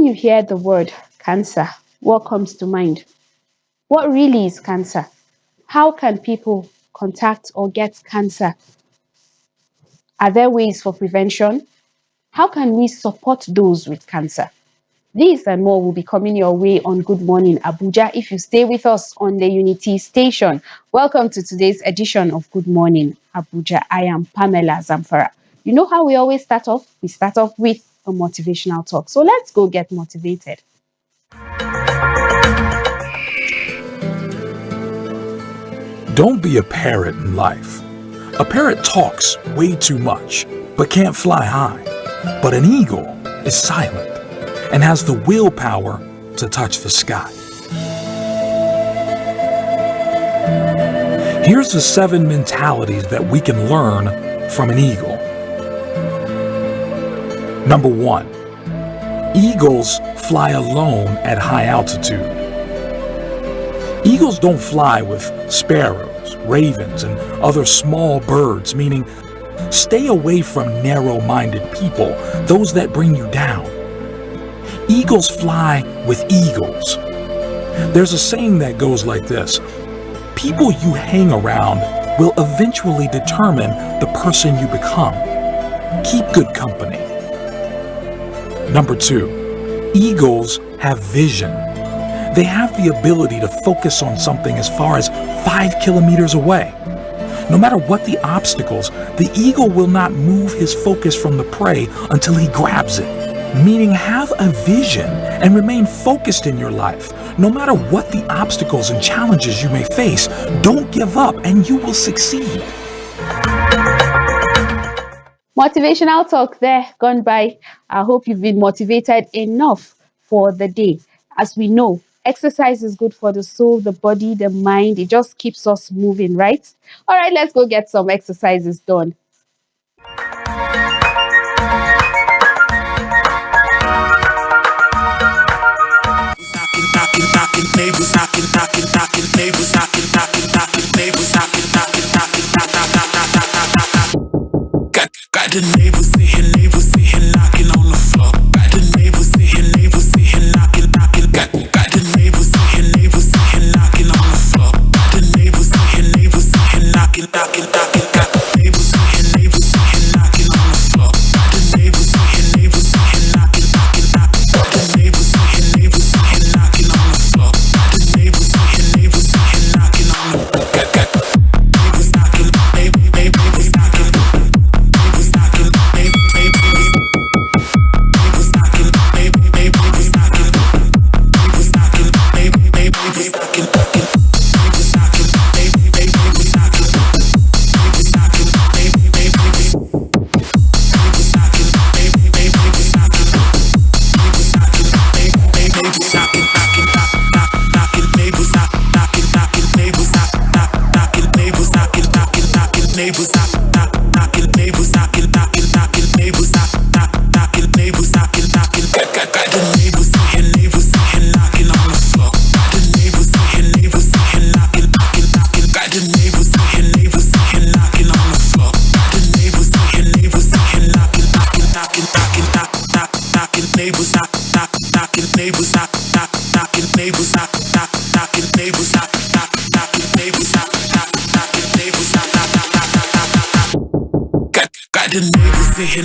When you hear the word cancer, what comes to mind? What really is cancer? How can people contact or get cancer? Are there ways for prevention? How can we support those with cancer? These and more will be coming your way on Good Morning Abuja if you stay with us on the Unity station. Welcome to today's edition of Good Morning Abuja. I am Pamela Zamfara. You know how we always start off? We start off with a motivational talk. So let's go get motivated. Don't be a parrot in life. A parrot talks way too much, but can't fly high. But an eagle is silent and has the willpower to touch the sky. Here's the 7 mentalities that we can learn from an eagle. Number 1, eagles fly alone at high altitude. Eagles don't fly with sparrows, ravens, and other small birds, meaning stay away from narrow-minded people, those that bring you down. Eagles fly with eagles. There's a saying that goes like this: people you hang around will eventually determine the person you become. Keep good company. Number 2, eagles have vision. They have the ability to focus on something as far as 5 kilometers away. No matter what the obstacles, the eagle will not move his focus from the prey until he grabs it. Meaning, have a vision and remain focused in your life. No matter what the obstacles and challenges you may face, don't give up and you will succeed. Motivational talk there gone by. I hope you've been motivated enough for the day. As we know, exercise is good for the soul, the body, the mind. It just keeps us moving, right? All right, let's go get some exercises done. Got the neighbors sitting knocking on the floor. Got the neighbors sitting knocking. Got the neighbors sitting knocking on the floor. Got the neighbors sitting knocking. Got the neighbors sitting knocking on the floor. Got the neighbors sitting knocking. Got the neighbors sitting knocking on the floor. Got the neighbors sitting knocking on the floor. Got neighbors knocking. Neighbors knocking.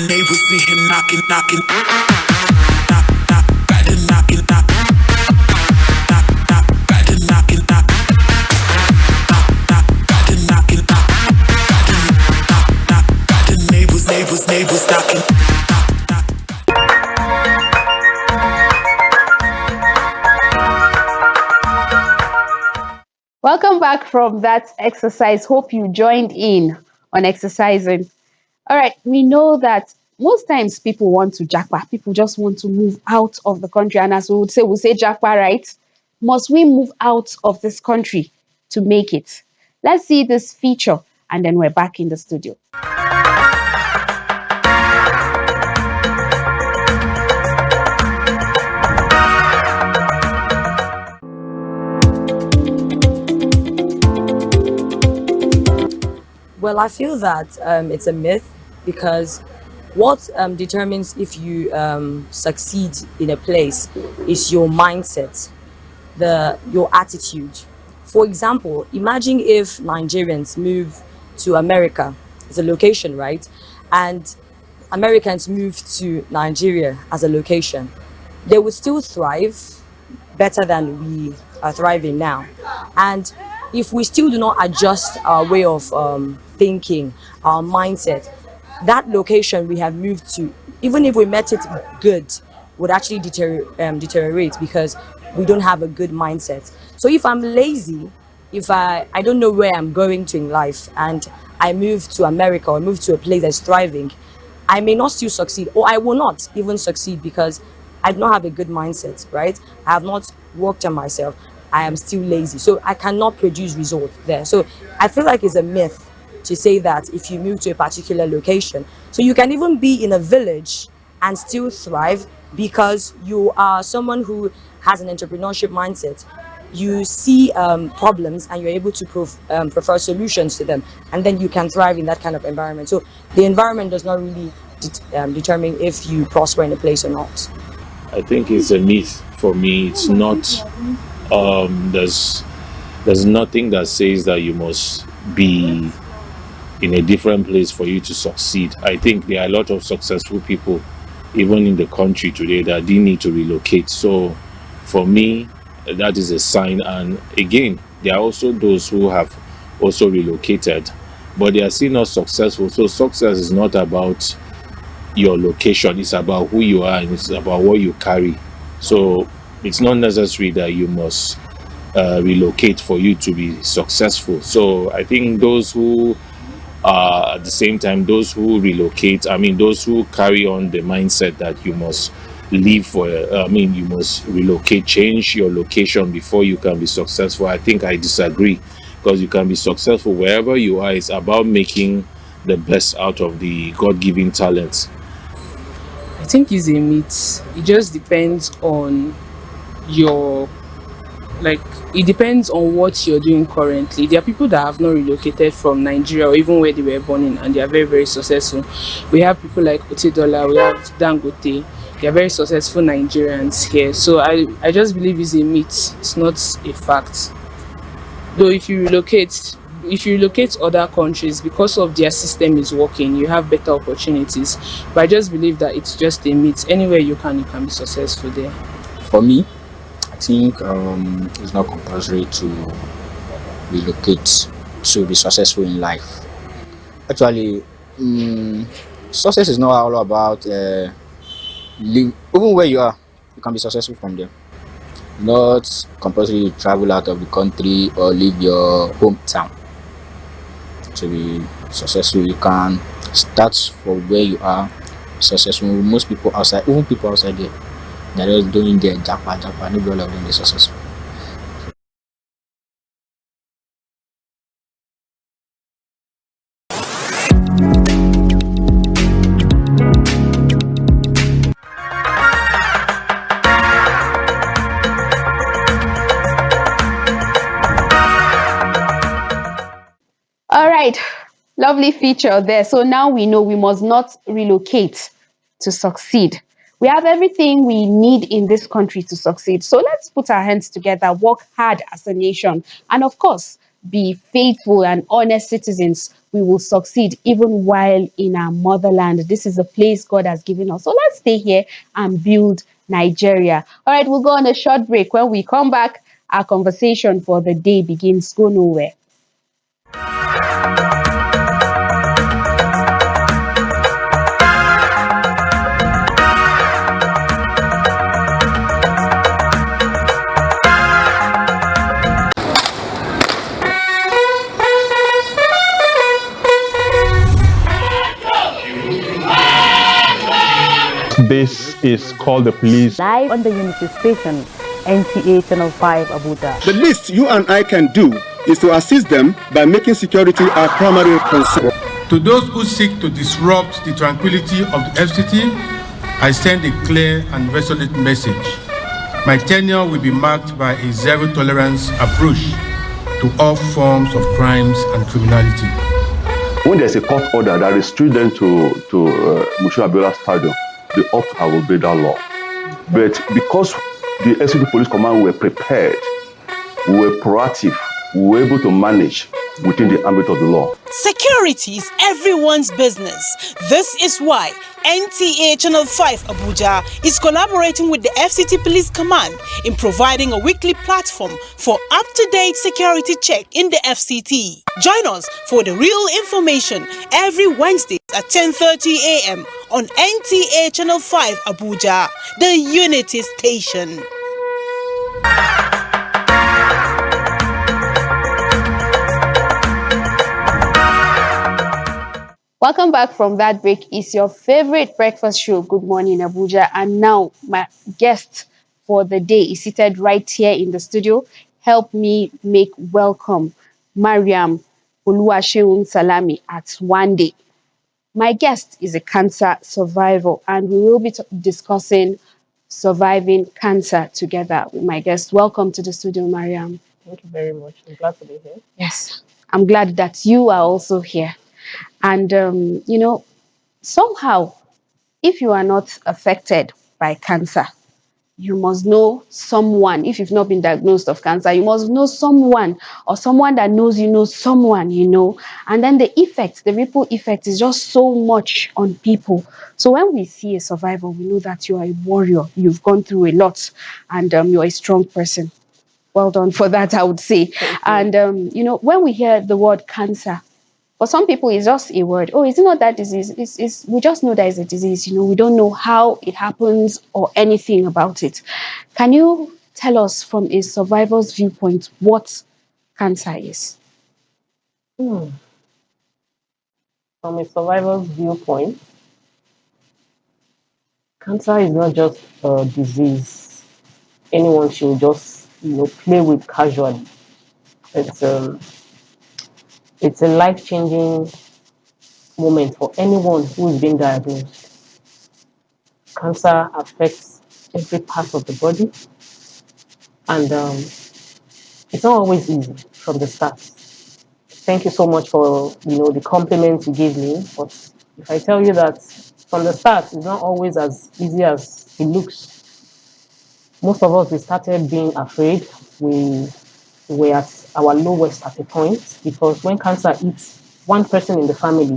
Neighbors sitting knocking. Got the knocking. Got the knocking. Got the knocking. Got the neighbors knocking. Welcome back from that exercise. Hope you joined in on exercising. All right, we know that most times people want to jackpot. People just want to move out of the country. And as we'll say jackpot, right? Must we move out of this country to make it? Let's see this feature and then we're back in the studio. Well, I feel that it's a myth because What determines if you succeed in a place is your mindset, your attitude. For example, imagine if Nigerians move to America, it's a location, right? And Americans move to Nigeria as a location. They would still thrive better than we are thriving now. And if we still do not adjust our way of thinking, our mindset, that location we have moved to, even if we met it good, would actually deteriorate because we don't have a good mindset. So if I'm lazy, if I don't know where I'm going to in life and I move to America or move to a place that's thriving, I may not still succeed, or I will not even succeed because I do not have a good mindset, right? I have not worked on myself. I am still lazy. So I cannot produce results there. So I feel like it's a myth to say that if you move to a particular location, so you can even be in a village and still thrive because you are someone who has an entrepreneurship mindset. You see problems and you're able to prefer solutions to them, and then you can thrive in that kind of environment. So the environment does not really determine if you prosper in a place or not. I think it's a myth for me. It's not. There's nothing that says that you must be in a different place for you to succeed. I think there are a lot of successful people, even in the country today, that didn't need to relocate. So, for me, that is a sign. And again, there are also those who have also relocated, but they are still not successful. So, success is not about your location, it's about who you are and it's about what you carry. So it's not necessary that you must relocate for you to be successful. So I think those who at the same time, those who relocate, those who carry on the mindset that you must leave you must relocate, change your location before you can be successful, I think I disagree, because you can be successful wherever you are. It's about making the best out of the God-given talents. I think it's a myth. It just depends on your like it depends on what you're doing currently. There are people that have not relocated from Nigeria or even where they were born in, and they are very, very successful. We have people like Otedola, we have Dangote. They are very successful Nigerians here. So I just believe it's a myth. It's not a fact. Though if you relocate other countries because of their system is working, you have better opportunities. But I just believe that it's just a myth. Anywhere you can be successful there. For me, I think it's not compulsory to relocate to be successful in life. Actually, success is not all about live. Even where you are, you can be successful from there. Not compulsory to travel out of the country or leave your hometown to be successful. You can start from where you are successful. Most people outside, even people outside there, they're just doing their japa. Maybe all of them are successful. All right, lovely feature there. So now we know we must not relocate to succeed. We have everything we need in this country to succeed. So let's put our hands together, work hard as a nation, and of course, be faithful and honest citizens. We will succeed even while in our motherland. This is a place God has given us. So let's stay here and build Nigeria. All right, we'll go on a short break. When we come back, our conversation for the day begins. Go nowhere. This is called the police. Live on the Unity Station, NTA Channel 5 Abuja. The least you and I can do is to assist them by making security our primary concern. To those who seek to disrupt the tranquility of the FCT, I send a clear and resolute message. My tenure will be marked by a zero-tolerance approach to all forms of crimes and criminality. When there's a court order that restricts them to Mushin Abiola Stadium, they ought to have obeyed that law. But because the FCT Police Command were prepared, we were proactive, we were able to manage within the ambit of the law. Security is everyone's business. This is why NTA Channel 5 Abuja is collaborating with the FCT Police Command in providing a weekly platform for up-to-date security check in the FCT. Join us for the real information every Wednesday at 10:30 a.m. on NTA Channel 5 Abuja, the Unity Station. Welcome back from that break. It's your favorite breakfast show, Good Morning Abuja. And now my guest for the day is seated right here in the studio. Help me make welcome Mariam Oluwaseun Salami at One Day. My guest is a cancer survivor, and we will be discussing surviving cancer together with my guest. Welcome to the studio, Mariam. Thank you very much. I'm glad to be here. Yes, I'm glad that you are also here. And, somehow, if you are not affected by cancer, you must know someone. If you've not been diagnosed of cancer, you must know someone, or someone that knows you know someone, And then the effect, the ripple effect is just so much on people. So when we see a survivor, we know that you are a warrior. You've gone through a lot, and you're a strong person. Well done for that, I would say. And, when we hear the word cancer, for some people, it's just a word. Oh, it's not that disease. We just know that it's a disease. We don't know how it happens or anything about it. Can you tell us from a survivor's viewpoint what cancer is? From a survivor's viewpoint, cancer is not just a disease anyone should just play with casually. It's a life-changing moment for anyone who is being diagnosed. Cancer affects every part of the body, and it's not always easy from the start. Thank you so much for the compliment you gave me. But if I tell you that from the start, it's not always as easy as it looks. Most of us, we started being afraid. We were at our lowest at a point, because when cancer hits one person in the family,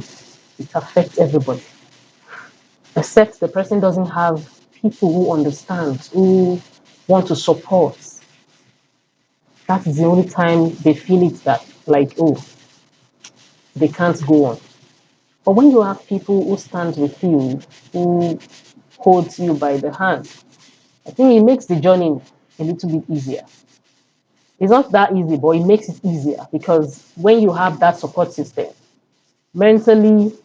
it affects everybody. Except the person doesn't have people who understand, who want to support. That is the only time they feel it, that like, oh, they can't go on. But when you have people who stand with you, who hold you by the hand, I think it makes the journey a little bit easier. It's not that easy, but it makes it easier, because when you have that support system, mentally,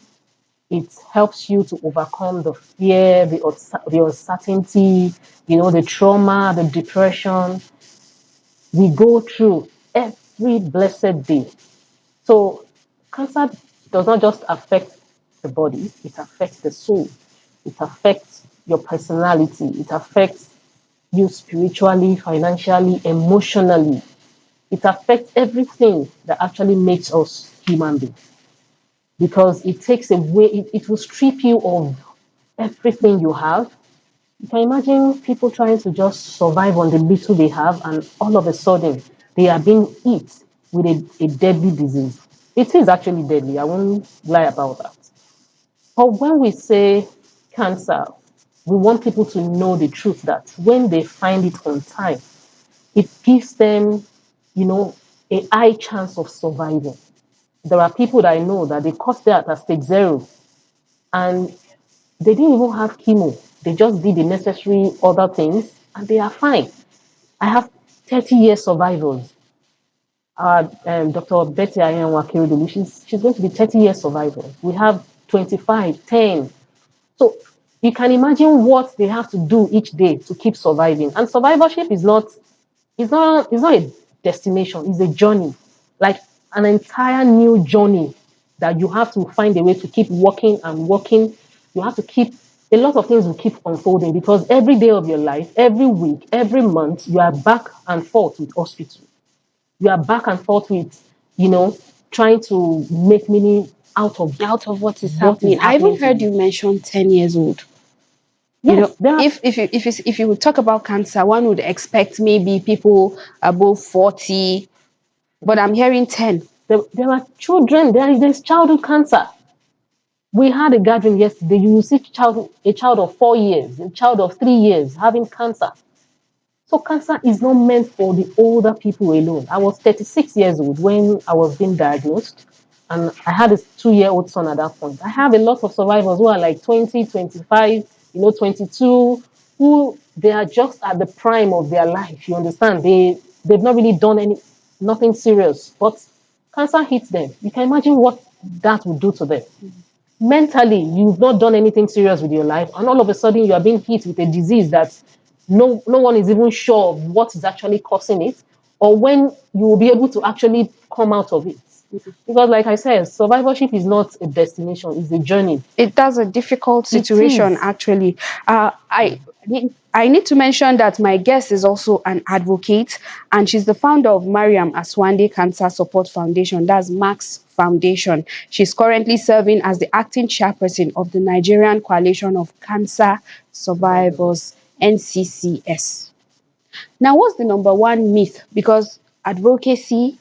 it helps you to overcome the fear, the uncertainty, the trauma, the depression we go through every blessed day. So cancer does not just affect the body, it affects the soul. It affects your personality. It affects you spiritually, financially, emotionally. It affects everything that actually makes us human beings. Because it takes away, it will strip you of everything you have. You can imagine people trying to just survive on the little they have, and all of a sudden they are being hit with a deadly disease. It is actually deadly, I won't lie about that. But when we say cancer, we want people to know the truth, that when they find it on time, it gives them, a high chance of surviving. There are people that I know that they caught that at stage 0, and they didn't even have chemo. They just did the necessary other things, and they are fine. I have 30-year survivors. Dr. Betty Ayanwa Kiridolu, she's going to be 30-year survivor. We have 25, 10. So you can imagine what they have to do each day to keep surviving. And survivorship is not a destination, it's a journey. Like an entire new journey that you have to find a way to keep walking and walking. You have to keep, a lot of things will keep unfolding, because every day of your life, every week, every month, you are back and forth with hospital. You are back and forth with, trying to make out of what is what is happening. I even happening to heard you. you mention 10 years old. Yes, there are If you would talk about cancer, one would expect maybe people above 40, but I'm hearing 10. there are children, there's childhood cancer. We had a gathering yesterday. You will see a child of 4 years, a child of 3 years having cancer. So cancer is not meant for the older people alone. I was 36 years old when I was being diagnosed, and I had a 2-year-old son at that point. I have a lot of survivors who are like 20, 25, 22, who they are just at the prime of their life. You understand? They've not really done nothing serious, but cancer hits them. You can imagine what that would do to them. Mentally, you've not done anything serious with your life, and all of a sudden you are being hit with a disease that no one is even sure of what is actually causing it, or when you will be able to actually come out of it. Because like I said, survivorship is not a destination, it's a journey. That's a difficult It situation, is. actually. I need to mention that my guest is also an advocate, and she's the founder of Mariam Aswande Cancer Support Foundation. That's Max Foundation. She's currently serving as the acting chairperson of the Nigerian Coalition of Cancer Survivors, NCCS. Now, what's the number one myth? Because advocacy,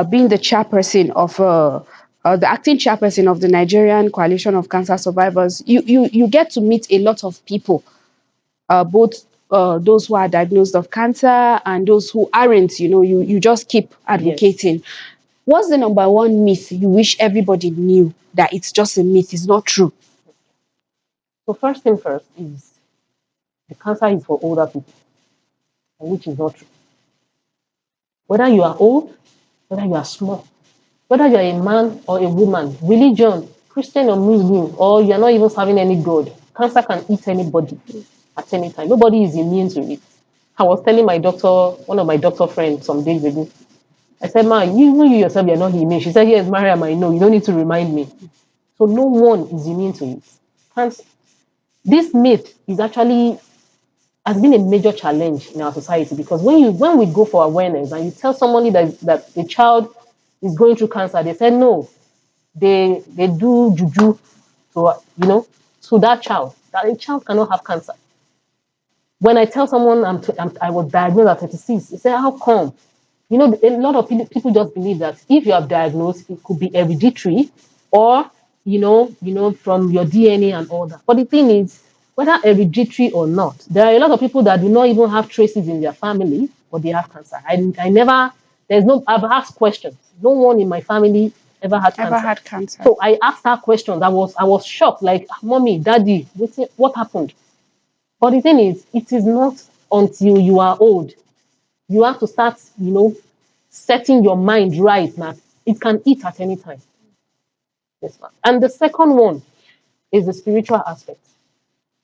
being the chairperson of the acting chairperson of the Nigerian Coalition of Cancer Survivors, you get to meet a lot of people, both those who are diagnosed of cancer and those who aren't. You just keep advocating. What's the number one myth you wish everybody knew that it's just a myth, it's not true? So first thing first is the cancer is for older people, which is not true. Whether you are old, whether you are small, whether you're a man or a woman, religion, Christian or Muslim, or you're not even serving any God, cancer can eat anybody at any time. Nobody is immune to it. I was telling my doctor, one of my doctor friends some days ago, I said, Ma, you yourself, you're not immune. She said, yes, Mariam, I know. You don't need to remind me. So no one is immune to it. Cancer. This myth is actually has been a major challenge in our society, because when we go for awareness and you tell somebody that the child is going through cancer, they say no, they do juju to to that child, that a child cannot have cancer. When I tell someone I was diagnosed at 36, they say, how come? A lot of people just believe that if you are diagnosed, it could be hereditary, or from your DNA and all that. But the thing is, whether hereditary or not, there are a lot of people that do not even have traces in their family, but they have cancer. I never, I've asked questions. No one in my family ever had cancer. So I asked her questions. I was shocked, like, mommy, daddy, what happened? But the thing is, it is not until you are old. You have to start, setting your mind right now. It can eat at any time. Yes, ma'am. And the second one is the spiritual aspect.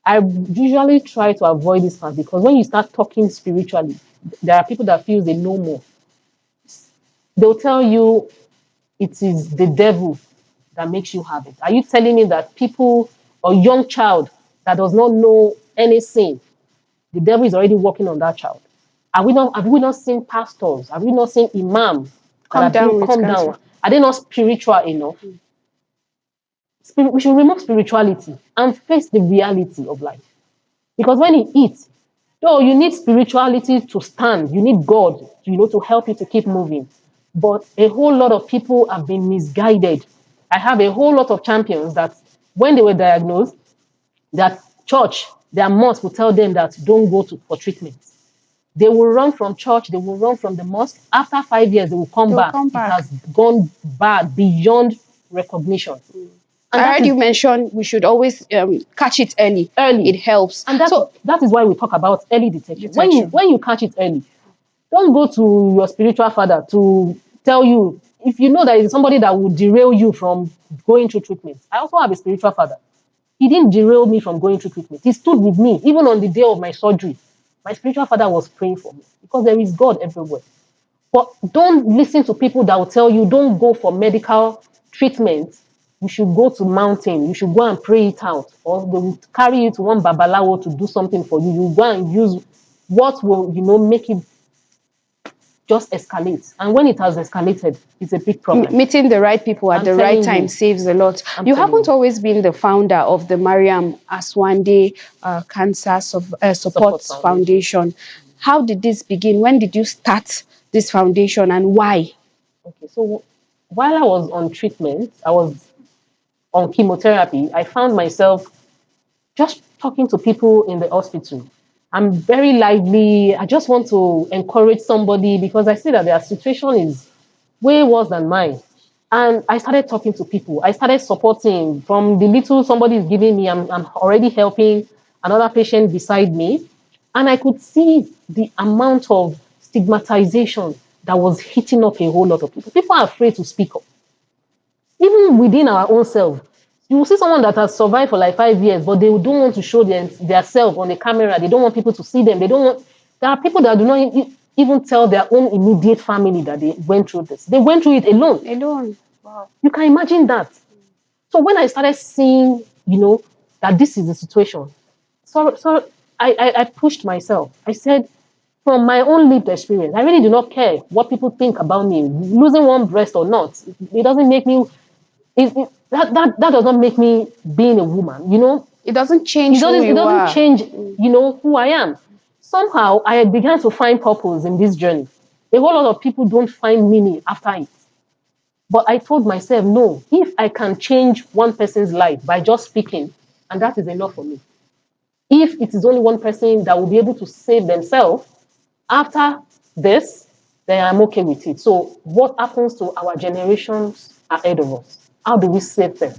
I usually try to avoid this part, because when you start talking spiritually, there are people that feel they know more. They'll tell you it is the devil that makes you have it. Are you telling me that people or young child that does not know any sin, the devil is already working on that child? Have we not seen pastors? Have we not seen imams Come down with come cancer. down? Are they not spiritual enough? We should remove spirituality and face the reality of life. Because when you eat, though you need spirituality to stand, you need God, to help you to keep moving. But a whole lot of people have been misguided. I have a whole lot of champions that when they were diagnosed, that church, their mosque will tell them that don't go for treatment. They will run from church, they will run from the mosque. After 5 years, they will come back. It has gone bad beyond recognition. And I heard you mention we should always catch it early. It helps. And that is why we talk about early detection. When you catch it early, don't go to your spiritual father to tell you, if you know that it's somebody that will derail you from going through treatment. I also have a spiritual father. He didn't derail me from going through treatment. He stood with me, even on the day of my surgery. My spiritual father was praying for me, because there is God everywhere. But don't listen to people that will tell you, don't go for medical treatment. You should go to mountain. You should go and pray it out. Or they will carry you to one babalawo to do something for you. You go and use what will, make it just escalates. And when it has escalated, it's a big problem. Meeting the right people at I'm the right telling time you. saves a lot. I'm You telling haven't you. always been the founder of the Mariam Aswande Cancer Support Foundation. How did this begin? When did you start this foundation and why? Okay, so while I was on treatment, I was on chemotherapy, I found myself just talking to people in the hospital. I'm very lively. I just want to encourage somebody because I see that their situation is way worse than mine. And I started talking to people. I started supporting from the little somebody is giving me, I'm already helping another patient beside me. And I could see the amount of stigmatization that was hitting up a whole lot of people. People are afraid to speak up even within our own self. You will see someone that has survived for like 5 years, but they don't want to show their self on the camera. They don't want people to see them. They don't want. There are people that do not even tell their own immediate family that they went through this. They went through it alone. Alone. Wow. You can imagine that. So when I started seeing, that this is the situation, so I pushed myself. I said, from my own lived experience, I really do not care what people think about me, losing one breast or not. It doesn't make me that does not make me being a woman, It doesn't change who it you doesn't are. change, who I am. Somehow I began to find purpose in this journey. A whole lot of people don't find meaning after it. But I told myself, no, if I can change one person's life by just speaking, and that is enough for me. If it is only one person that will be able to save themselves after this, then I'm okay with it. So what happens to our generations ahead of us? How do we save them?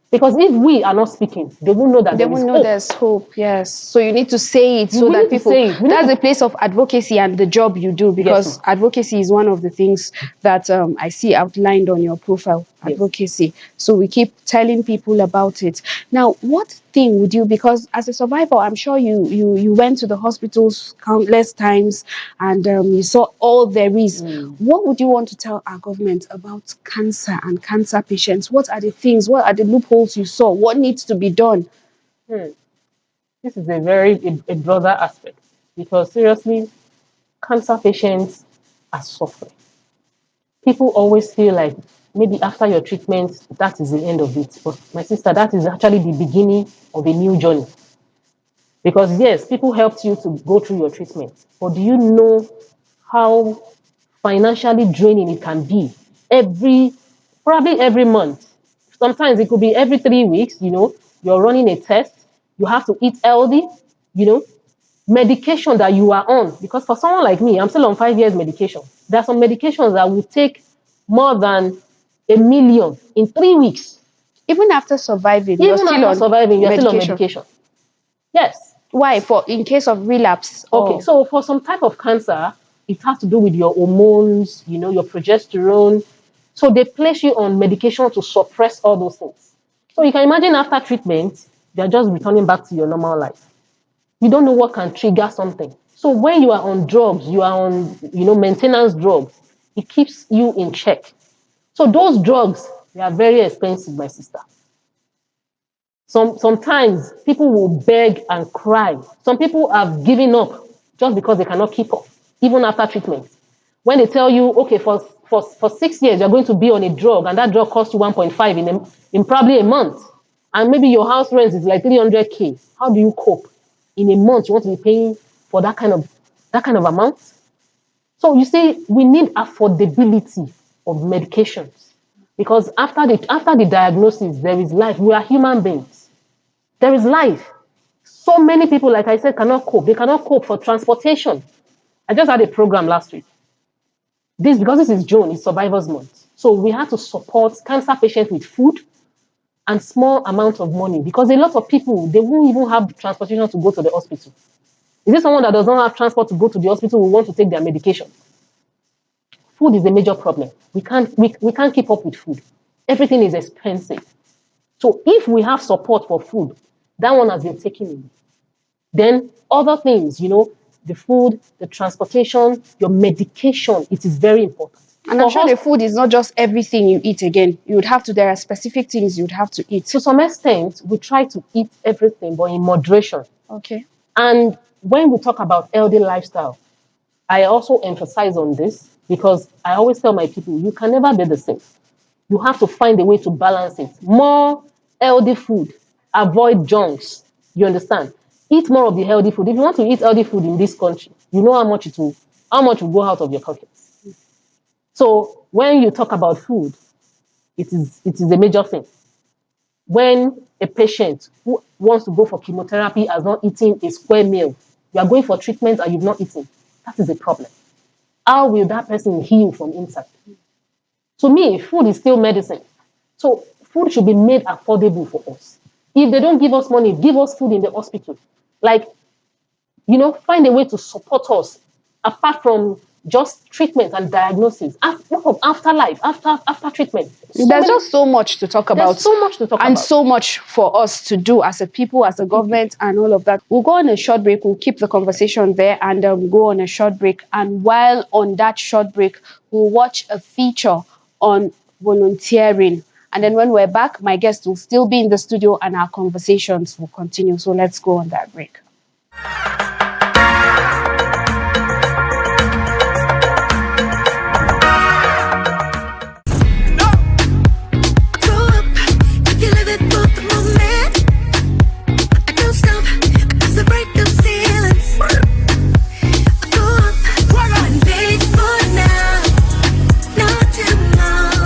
Because if we are not speaking, they won't know that They there is will know hope. there's hope, yes. So you need to say it so We that need to people. say it. That's the place of advocacy and the job you do, because advocacy is one of the things that I see outlined on your profile. Yes. Advocacy. So we keep telling people about it. Now, what thing would you? Because as a survivor, I'm sure you went to the hospitals countless times and you saw all there is. What would you want to tell our government about cancer and cancer patients? What are the things? What are the loopholes you saw? What needs to be done? This is a broader aspect because seriously, cancer patients are suffering. People always feel like maybe after your treatment, that is the end of it. But my sister, that is actually the beginning of a new journey. Because yes, people helped you to go through your treatment, but do you know how financially draining it can be? Probably every month. Sometimes it could be every 3 weeks, you're running a test, you have to eat healthy, you know, medication that you are on. Because for someone like me, I'm still on 5 years medication. There are some medications that will take more than 1 million in 3 weeks. Even after surviving, you're still on medication. Yes. Why? For in case of relapse. Okay, so for some type of cancer, it has to do with your hormones, your progesterone. So they place you on medication to suppress all those things. So you can imagine after treatment, they're just returning back to your normal life. You don't know what can trigger something. So when you are on drugs, you are on, maintenance drugs, it keeps you in check. So those drugs, they are very expensive, my sister. Sometimes people will beg and cry. Some people have given up just because they cannot keep up, even after treatment. When they tell you, okay, for 6 years, you're going to be on a drug, and that drug costs you 1.5 in probably a month. And maybe your house rent is like 300K. How do you cope? In a month, you want to be paying for that kind of amount? So you see, we need affordability of medications. Because after the diagnosis, there is life. We are human beings. There is life. So many people, like I said, cannot cope. They cannot cope for transportation. I just had a program last week. Because this is June, it's Survivors Month. So we had to support cancer patients with food and small amount of money because a lot of people, they won't even have transportation to go to the hospital. Is it someone that does not have transport to go to the hospital who want to take their medication? Food is a major problem. We can't keep up with food. Everything is expensive. So if we have support for food, that one has been taken in. Then other things, the food, the transportation, your medication, it is very important. And I'm sure the food is not just everything you eat again. There are specific things you'd have to eat. To some extent, we try to eat everything, but in moderation. Okay. And when we talk about healthy lifestyle, I also emphasize on this because I always tell my people, you can never be the same. You have to find a way to balance it. More healthy food, avoid junks. You understand? Eat more of the healthy food. If you want to eat healthy food in this country, you know how much will go out of your pocket. So when you talk about food, it is a major thing. When a patient who wants to go for chemotherapy has not eaten a square meal, you are going for treatment and you've not eaten, that is a problem. How will that person heal from inside? To me, food is still medicine. So food should be made affordable for us. If they don't give us money, give us food in the hospital. Like, find a way to support us apart from just treatment and diagnosis. Afterlife, after treatment. There's just so much to talk about. There's so much to talk and about. so much for us to do as a people, as a government, and all of that. We'll go on a short break. We'll keep the conversation there and go on a short break. And while on that short break, we'll watch a feature on volunteering. And then when we're back, my guest will still be in the studio and our conversations will continue. So let's go on that break.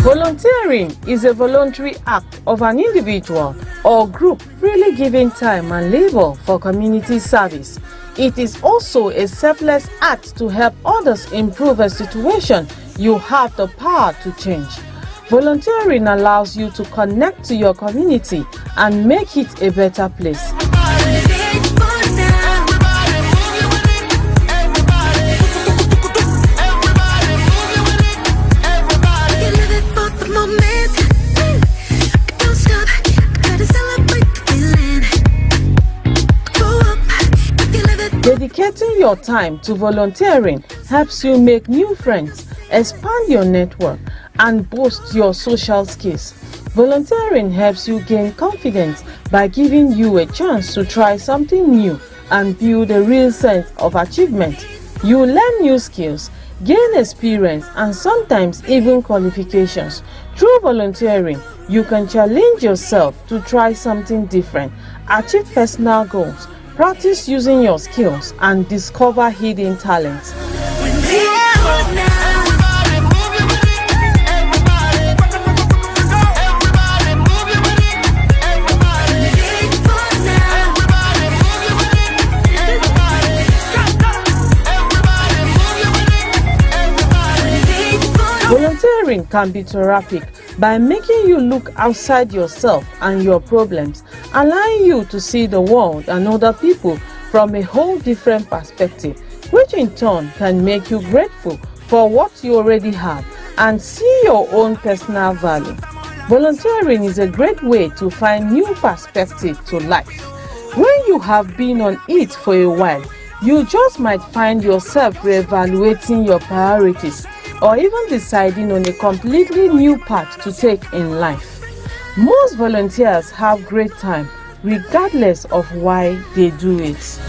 Volunteering is a voluntary act of an individual or group freely giving time and labor for community service. It is also a selfless act to help others improve a situation you have the power to change. Volunteering allows you to connect to your community and make it a better place. Dedicating your time to volunteering helps you make new friends, expand your network, and boost your social skills. Volunteering helps you gain confidence by giving you a chance to try something new and build a real sense of achievement. You learn new skills, gain experience, and sometimes even qualifications. Through volunteering, you can challenge yourself to try something different, achieve personal goals, practice using your skills, and discover hidden talents. Volunteering can be therapeutic by making you look outside yourself and your problems, allowing you to see the world and other people from a whole different perspective, which in turn can make you grateful for what you already have and see your own personal value. Volunteering is a great way to find new perspective to life. When you have been on it for a while, you just might find yourself reevaluating your priorities or even deciding on a completely new path to take in life. Most volunteers have great time regardless of why they do it.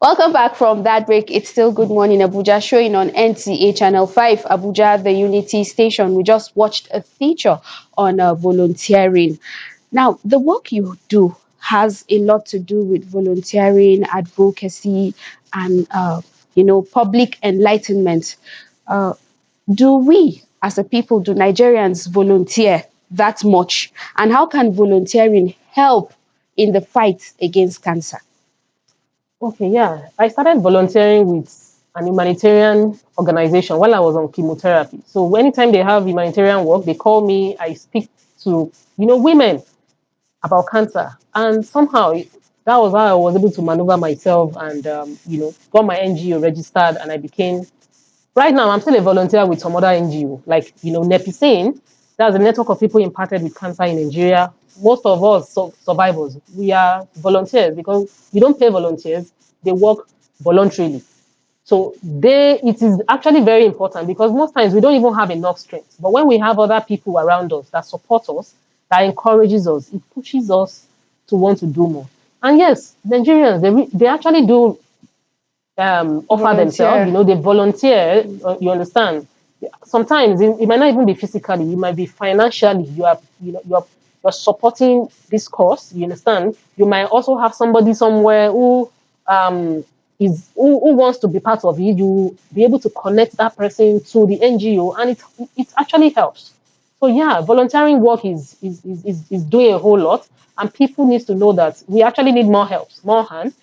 Welcome back from that break. It's still Good Morning Abuja, showing on NTA Channel 5, Abuja, the Unity Station. We just watched a feature on volunteering. Now, the work you do has a lot to do with volunteering, advocacy, and, public enlightenment. Do we, as a people, do Nigerians volunteer that much? And how can volunteering help in the fight against cancer? Okay, yeah. I started volunteering with an humanitarian organization while I was on chemotherapy. So anytime they have humanitarian work, they call me. I speak to, women about cancer. And somehow that was how I was able to maneuver myself and, got my NGO registered and I became Right now, I'm still a volunteer with some other NGO, like, Nepisane. That's a network of people impacted with cancer in Nigeria. Most of us survivors, we are volunteers because we don't pay volunteers, they work voluntarily. So it is actually very important because most times we don't even have enough strength. But when we have other people around us that support us, that encourages us, it pushes us to want to do more. And yes, Nigerians, they actually do offer themselves, they volunteer, you understand. Sometimes it might not even be physically, it might be financially. You're supporting this cause, you understand. You might also have somebody somewhere who who wants to be part of it. You be able to connect that person to the NGO, and it actually helps. So yeah, volunteering work is doing a whole lot, and people need to know that we actually need more help, more hands.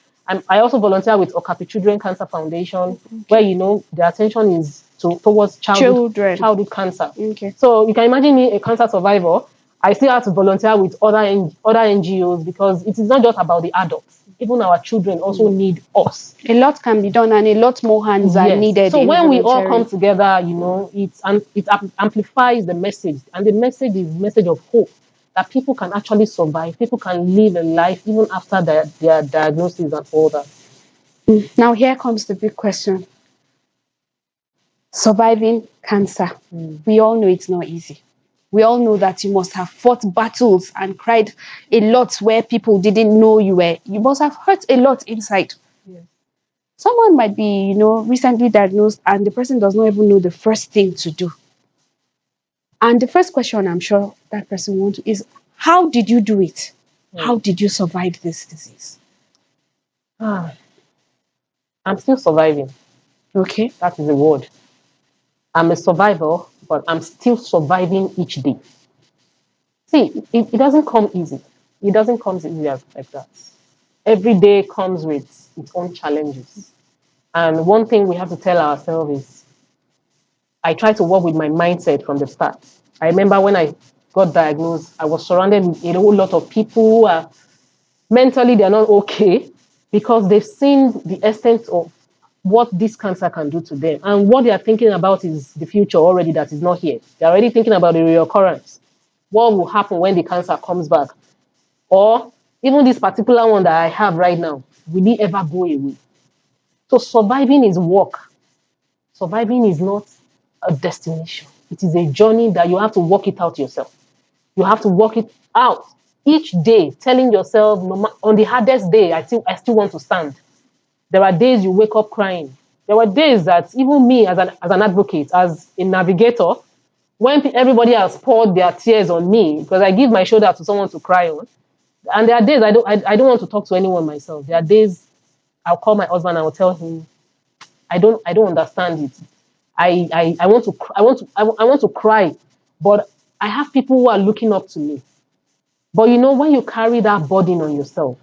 I also volunteer with Okapi Children Cancer Foundation, where the attention is towards childhood cancer. Okay. So you can imagine me, a cancer survivor. I still have to volunteer with other NGOs because it is not just about the adults. Even our children also need us. A lot can be done, and a lot more hands are needed. So in when we all volunteering. come together, it amplifies the message, and the message is message of hope that people can actually survive. People can live a life even after their diagnosis and all that. Now here comes the big question. Surviving cancer. We all know it's not easy. We all know that you must have fought battles and cried a lot where people didn't know you were. You must have hurt a lot inside. Yes. Someone might be, recently diagnosed and the person does not even know the first thing to do. And the first question I'm sure that person wants to is, how did you do it? How did you survive this disease? I'm still surviving. Okay. That is the word. I'm a survivor, but I'm still surviving each day. See, it doesn't come easy. It doesn't come easy like that. Every day comes with its own challenges. And one thing we have to tell ourselves is, I try to work with my mindset from the start. I remember when I got diagnosed, I was surrounded with a whole lot of people who are mentally, they're not okay because they've seen the extent of what this cancer can do to them. And what they are thinking about is the future already that is not here. They're already thinking about the reoccurrence. What will happen when the cancer comes back? Or even this particular one that I have right now, will it ever go away? So surviving is work. Surviving is not a destination. It is a journey that you have to work it out yourself. You have to work it out each day, telling yourself, on the hardest day, I still want to stand. There are days you wake up crying. There were days that even me as an advocate, as a navigator, when everybody has poured their tears on me, because I give my shoulder to someone to cry on, and there are days I don't want to talk to anyone myself. There are days I'll call my husband and I'll tell him, I don't understand it. I want to cry, but I have people who are looking up to me. But when you carry that burden on yourself,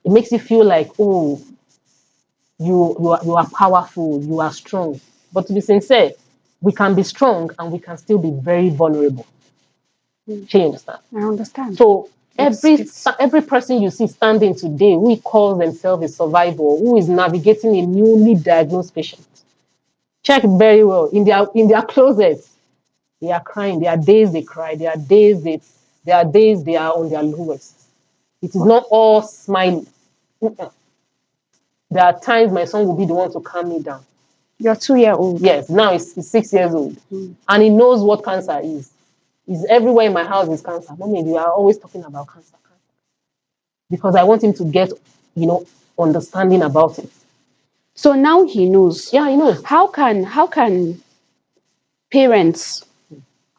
it makes you feel like, oh, you are powerful, you are strong. But to be sincere, we can be strong and we can still be very vulnerable. Do you understand? I understand. So every person you see standing today who calls themselves a survivor, who is navigating a newly diagnosed patient, check very well in their closets. They are crying. There are days they cry. There are days they are on their lowest. It is not all smiling. There are times my son will be the one to calm me down. You're 2-year-old. Yes, now he's 6 years old. And he knows what cancer is. He's everywhere in my house is cancer. Mommy, you are always talking about cancer. Because I want him to get, understanding about it. So now he knows. Yeah, he knows. How can parents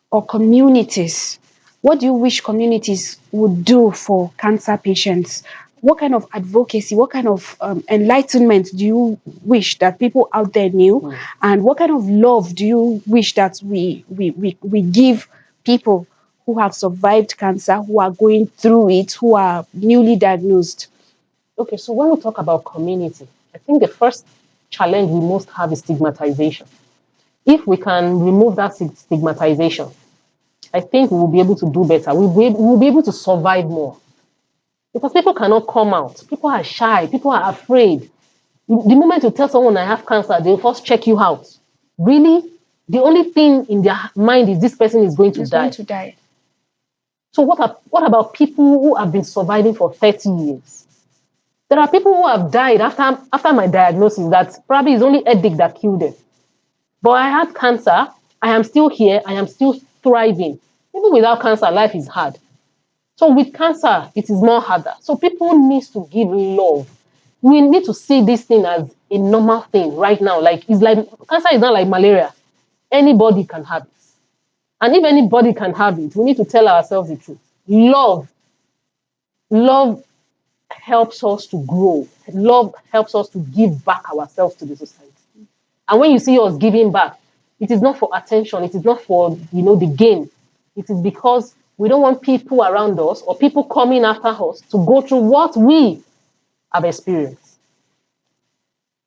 or communities, what do you wish communities would do for cancer patients? What kind of advocacy, what kind of enlightenment do you wish that people out there knew? And what kind of love do you wish that we give people who have survived cancer, who are going through it, who are newly diagnosed? Okay, so when we talk about community, I think the first challenge we must have is stigmatization. If we can remove that stigmatization, I think we will be able to do better. We'll be able to survive more. Because people cannot come out. People are shy. People are afraid. The moment you tell someone I have cancer, they'll first check you out. really, the only thing in their mind is this person is going to He's die. going to die. So what about people who have been surviving for 30 years? There are people who have died after my diagnosis that probably is only headache that killed them. But I had cancer. I am still here. I am still thriving. Even without cancer, life is hard. So with cancer, it is more harder. So people need to give love. We need to see this thing as a normal thing right now. Like it's like cancer is not like malaria. Anybody can have it. And if anybody can have it, we need to tell ourselves the truth. Love helps us to grow. Love helps us to give back ourselves to the society. And when you see us giving back, it is not for attention. It is not for the gain. It is because we don't want people around us or people coming after us to go through what we have experienced.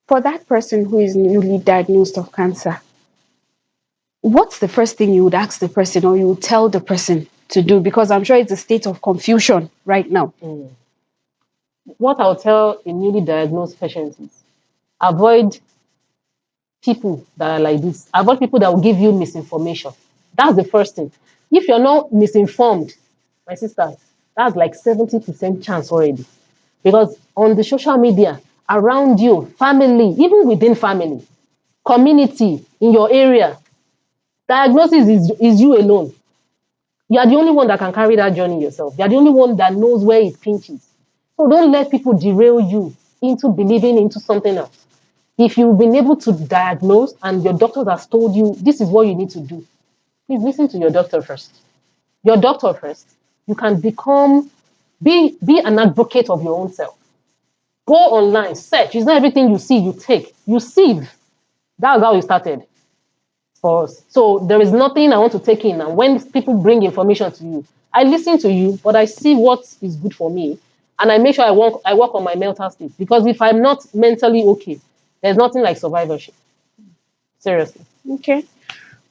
For that person who is newly diagnosed of cancer, what's the first thing you would ask the person or you would tell the person to do? Because I'm sure it's a state of confusion right now. What I'll tell a newly diagnosed patient is avoid people that are like this. Avoid people that will give you misinformation. That's the first thing. If you're not misinformed, my sister, that's like 70% chance already. Because on the social media, around you, family, even within family, community, in your area, diagnosis is you alone. You are the only one that can carry that journey yourself. You are the only one that knows where it pinches. So don't let people derail you into believing into something else. If you've been able to diagnose and your doctors has told you this is what you need to do, please listen to your doctor first. Your doctor first. You can be an advocate of your own self. Go online, search. It's not everything you see, you take. You sieve. That's how it started for us. So there is nothing I want to take in. And when people bring information to you, I listen to you, but I see what is good for me. And I make sure I work on my mental state. Because if I'm not mentally okay, there's nothing like survivorship. Seriously. Okay.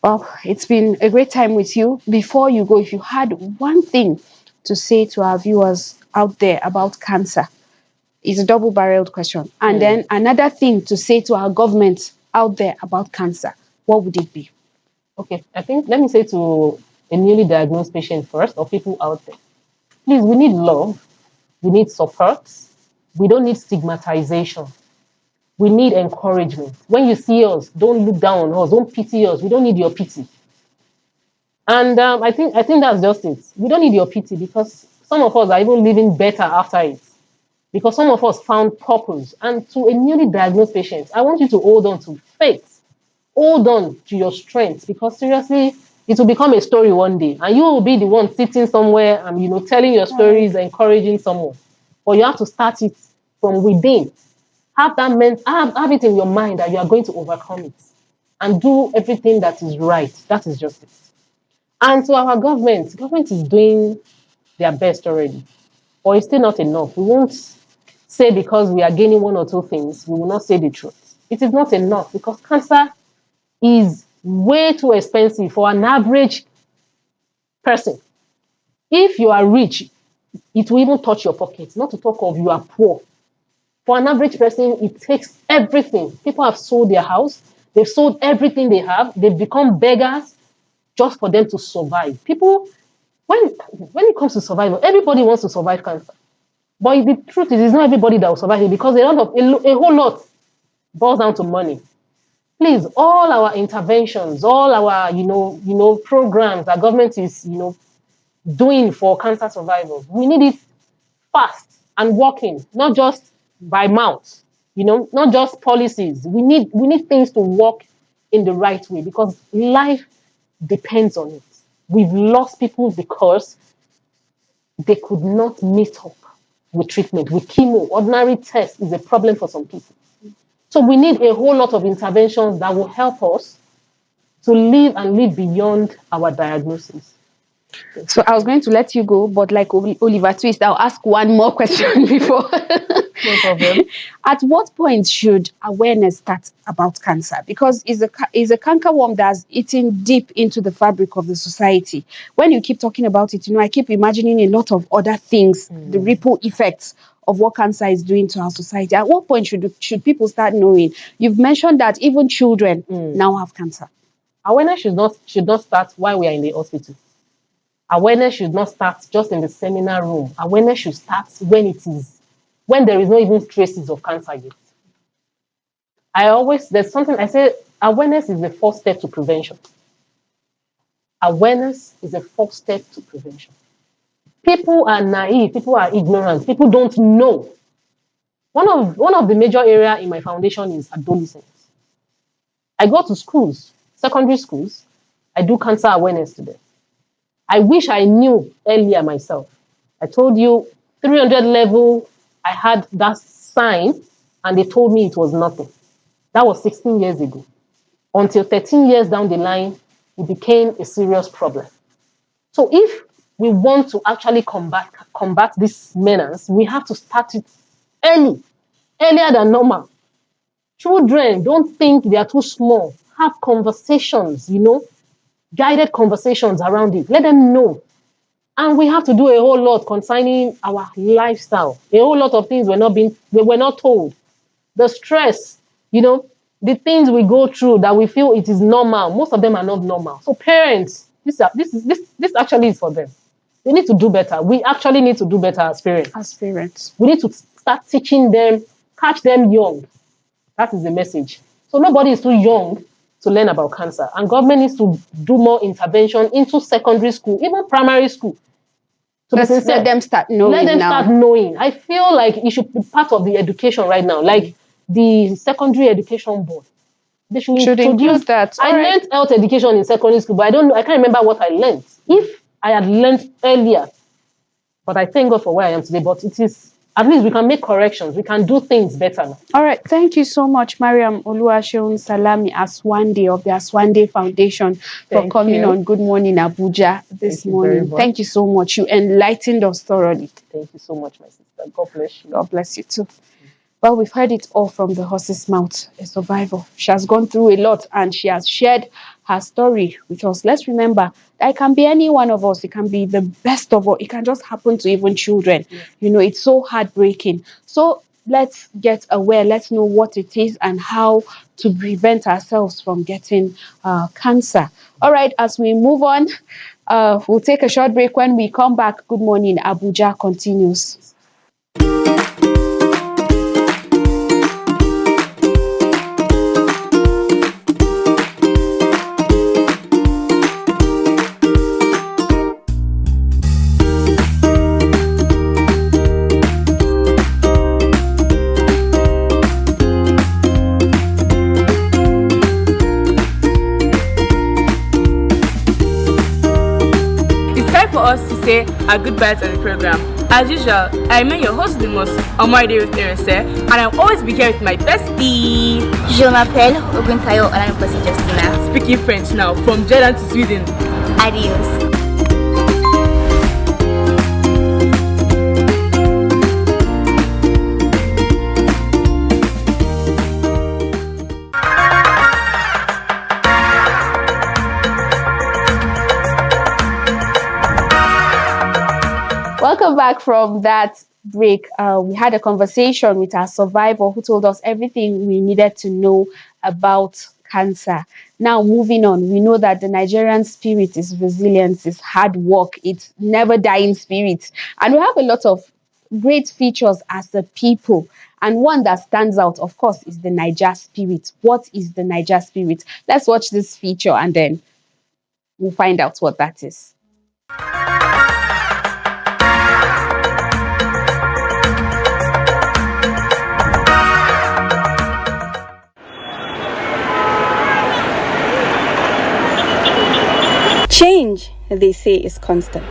Well, it's been a great time with you. Before you go, if you had one thing to say to our viewers out there about cancer, it's a double-barreled question. And then another thing to say to our government out there about cancer, what would it be? Okay, I think let me say to a newly diagnosed patient first, or people out there, please, we need love, we need support, we don't need stigmatization, we need encouragement. When you see us, don't look down on us, don't pity us. We don't need your pity. And I think that's just it. We don't need your pity because some of us are even living better after it. Because some of us found purpose. And to a newly diagnosed patient, I want you to hold on to faith. Hold on to your strength because seriously, it will become a story one day. And you will be the one sitting somewhere and telling your stories, encouraging someone. But you have to start it from within. Have it in your mind that you are going to overcome it. And do everything that is right. That is just it. And to our government is doing their best already. But it's still not enough. We won't say because we are gaining one or two things, we will not say the truth. It is not enough because cancer is way too expensive for an average person. If you are rich, it will even touch your pockets, not to talk of you are poor. For an average person, it takes everything. People have sold their house, they've sold everything they have, they've become beggars just for them to survive. People, when it comes to survival, everybody wants to survive cancer. But the truth is, it's not everybody that will survive it because a whole lot boils down to money. Please, all our interventions, all our programs that government is doing for cancer survivors, we need it fast and working, not just by mouth, not just policies. We need things to work in the right way because life depends on it. We've lost people because they could not meet up with treatment, with chemo. Ordinary test is a problem for some people. So we need a whole lot of interventions that will help us to live beyond our diagnosis. So I was going to let you go, but like Oliver Twist, I'll ask one more question before. No problem. At what point should awareness start about cancer? Because it's a canker worm that's eating deep into the fabric of the society. When you keep talking about it, I keep imagining a lot of other things, the ripple effects of what cancer is doing to our society? At what point should people start knowing? You've mentioned that even children now have cancer. Awareness should not start while we are in the hospital. Awareness should not start just in the seminar room. Awareness should start when there is no even traces of cancer yet. There's something I say, awareness is the first step to prevention. Awareness is the first step to prevention. People are naive, people are ignorant, people don't know. One of the major areas in my foundation is adolescents. I go to schools, secondary schools, I do cancer awareness to them. I wish I knew earlier myself. I told you 300 level, I had that sign and they told me it was nothing. That was 16 years ago. Until 13 years down the line, it became a serious problem. So if we want to actually combat this menace, we have to start it earlier than normal. Children, don't think they are too small. Have conversations, guided conversations around it. Let them know. And we have to do a whole lot concerning our lifestyle. A whole lot of things we were not told. The stress, the things we go through that we feel it is normal. Most of them are not normal. So parents, this actually is for them. They need to do better. We actually need to do better as parents. We need to start teaching them, catch them young. That is the message. So nobody is too young to learn about cancer. And government needs to do more intervention into secondary school, even primary school. Let them start knowing. Let them start knowing. I feel like it should be part of the education right now, like the secondary education board. They should include that. I learned health education in secondary school, but I can't remember what I learned. If I had learned earlier, but I thank God for where I am today. But it is, at least we can make corrections. We can do things better now. All right. Thank you so much, Mariam Oluwaseun Salami Aswande of the Aswande Foundation for coming on Good Morning Abuja this morning. Thank you so much. You enlightened us thoroughly. Thank you so much, my sister. God bless you. God bless you too. Well, we've heard it all from the horse's mouth, a survivor. She has gone through a lot and she has shared her story with us. Let's remember that it can be any one of us. It can be the best of all. It can just happen to even children. It's so heartbreaking. So let's get aware. Let's know what it is and how to prevent ourselves from getting cancer. All right, as we move on, we'll take a short break. When we come back, Good Morning Abuja continues. Say a goodbye to the program. As usual, I remain your host the most, Omaride with Terence, and I'll always be here with my bestie. Je m'appelle Oguntayo Olaniposi Justina. Speaking French now, from Jordan to Sweden. Adios. Welcome back from that break. We had a conversation with our survivor who told us everything we needed to know about cancer. Now, moving on, we know that the Nigerian spirit is resilience, is hard work, it's never dying spirit. And we have a lot of great features as a people. And one that stands out, of course, is the Niger spirit. What is the Niger spirit? Let's watch this feature and then we'll find out what that is. Change, they say, is constant,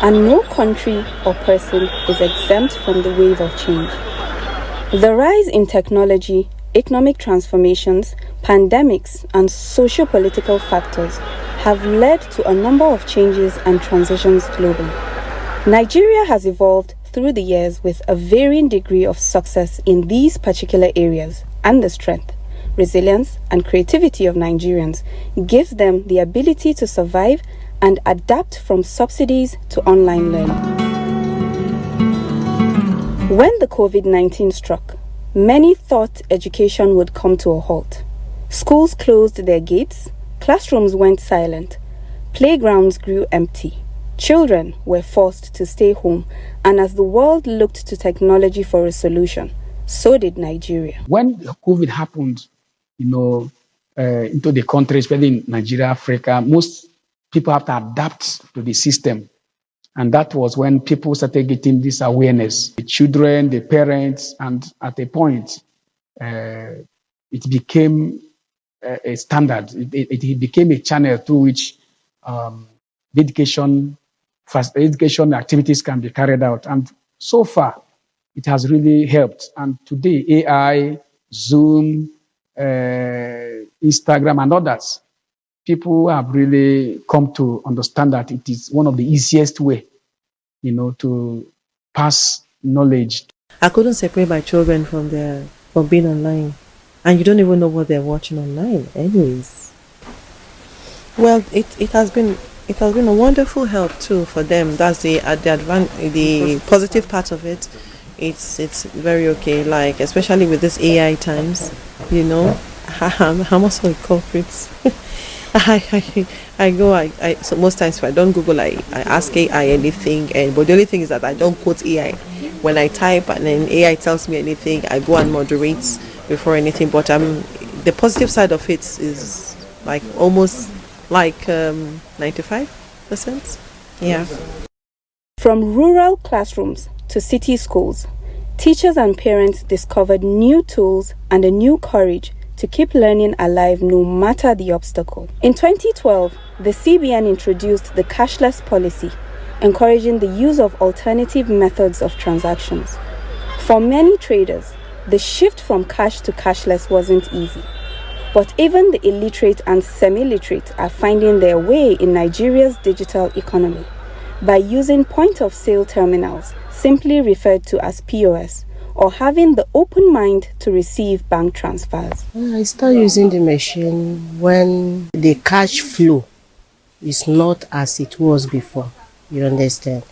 and no country or person is exempt from the wave of change. The rise in technology, economic transformations, pandemics, and socio-political factors have led to a number of changes and transitions globally. Nigeria has evolved through the years with a varying degree of success in these particular areas, and the strength, resilience, and creativity of Nigerians gives them the ability to survive and adapt from subsidies to online learning. When the COVID-19 struck, many thought education would come to a halt. Schools closed their gates, classrooms went silent, playgrounds grew empty. Children were forced to stay home, and as the world looked to technology for a solution, so did Nigeria. When COVID happened, into the country, especially in Nigeria, Africa, most people have to adapt to the system. And that was when people started getting this awareness. The children, the parents, and at a point, it became a standard. It became a channel through which education activities can be carried out. And so far, it has really helped. And today, AI, Zoom, Instagram, and others, people have really come to understand that it is one of the easiest way, to pass knowledge. I couldn't separate my children from being online, and you don't even know what they're watching online, anyways. Well, it has been a wonderful help too for them. That's the positive part of it. It's very okay. Like especially with this AI times, I'm also a culprit. So most times if I don't Google, I ask AI anything, but the only thing is that I don't quote AI. When I type and then AI tells me anything, I go and moderate before anything. But the positive side of it is like almost like 95%. Yeah. From rural classrooms to city schools, teachers and parents discovered new tools and a new courage to keep learning alive no matter the obstacle. In 2012, the CBN introduced the cashless policy, encouraging the use of alternative methods of transactions. For many traders, the shift from cash to cashless wasn't easy. But even the illiterate and semi-literate are finding their way in Nigeria's digital economy by using point-of-sale terminals, simply referred to as POS, or having the open mind to receive bank transfers. I start using the machine when the cash flow is not as it was before. You understand?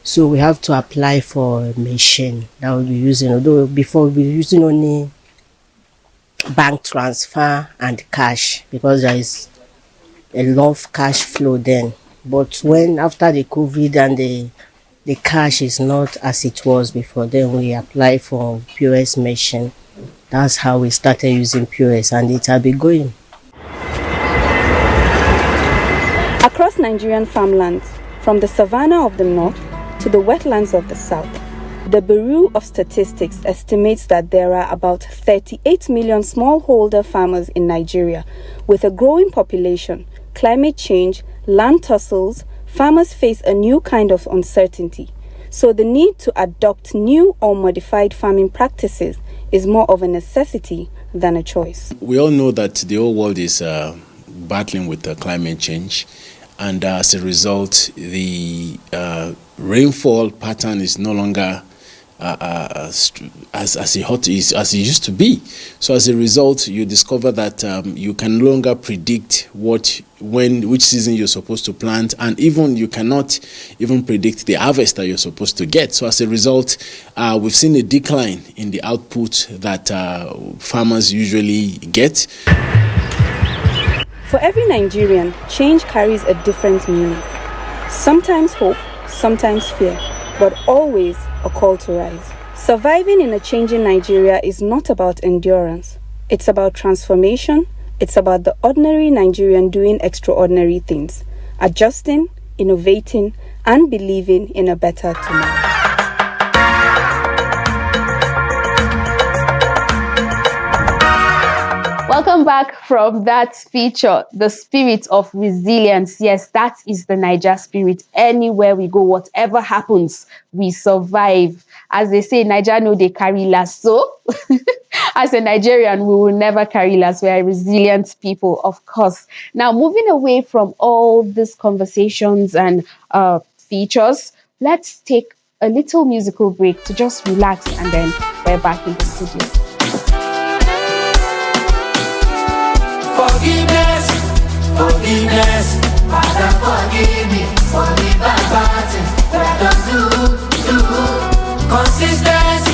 So we have to apply for a machine that we'll be using. Although before we were using only bank transfer and cash because there is a lot of cash flow then. But when after the COVID and the cash is not as it was before, then we apply for POS machine. That's how we started using POS, and it has been going. Across Nigerian farmlands, from the savanna of the north to the wetlands of the south, the Bureau of Statistics estimates that there are about 38 million smallholder farmers in Nigeria. With a growing population, climate change, land tussles, farmers face a new kind of uncertainty. So the need to adopt new or modified farming practices is more of a necessity than a choice. We all know that the whole world is battling with climate change, and as a result, the rainfall pattern is no longer as hot as it used to be. So as a result, you discover that you can no longer predict which season you're supposed to plant, and even you cannot even predict the harvest that you're supposed to get. So as a result, we've seen a decline in the output that farmers usually get. For every Nigerian, change carries a different meaning. Sometimes hope, sometimes fear, but always a call to rise. Surviving in a changing Nigeria is not about endurance. It's about transformation. It's about the ordinary Nigerian doing extraordinary things, adjusting, innovating, and believing in a better tomorrow. Welcome back from that feature, the spirit of resilience. Yes, that is the Niger spirit. Anywhere we go, whatever happens, we survive. As they say, Niger no they carry last. So, as a Nigerian, we will never carry last. We are resilient people, of course. Now, moving away from all these conversations and features, let's take a little musical break to just relax, and then we're back in the studio. Forgiveness, Father, forgive me for the bad things that I don't do. Consistency.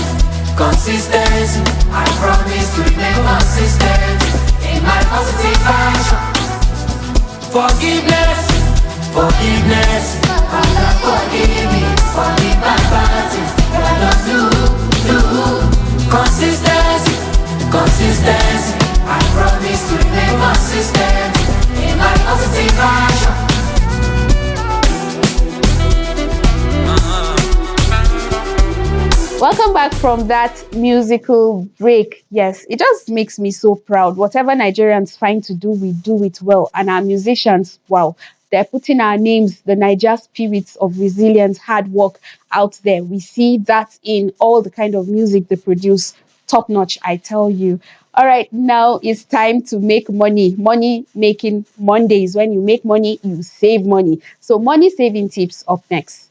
Consistency, I promise to remain consistent in my positive action. Forgiveness, forgiveness, Father forgive me for the bad parties that I don't do. Consistency, consistency, I promise to remain consistent in my positive action. Welcome back from that musical break. Yes, it just makes me so proud. Whatever Nigerians find to do, we do it well. And our musicians, wow, they're putting our names, the Niger spirits of resilience, hard work out there. We see that in all the kind of music they produce. Top notch, I tell you. All right, now it's time to make money. Money making Mondays. When you make money, you save money. So, money saving tips up next.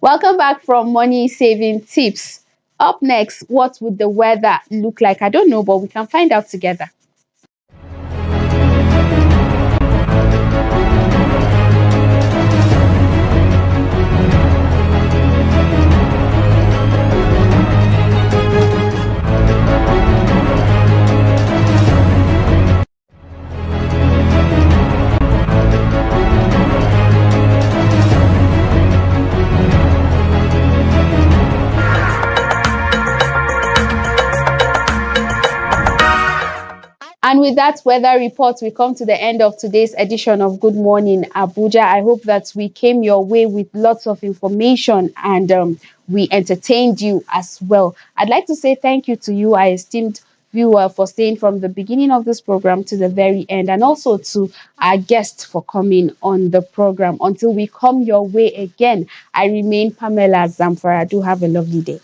Welcome back from Money Saving Tips. Up next, what would the weather look like? I don't know, but we can find out together. And with that weather report, we come to the end of today's edition of Good Morning Abuja. I hope that we came your way with lots of information and we entertained you as well. I'd like to say thank you to you, our esteemed viewer, for staying from the beginning of this program to the very end, and also to our guest for coming on the program. Until we come your way again, I remain Pamela Zamfara. Do have a lovely day.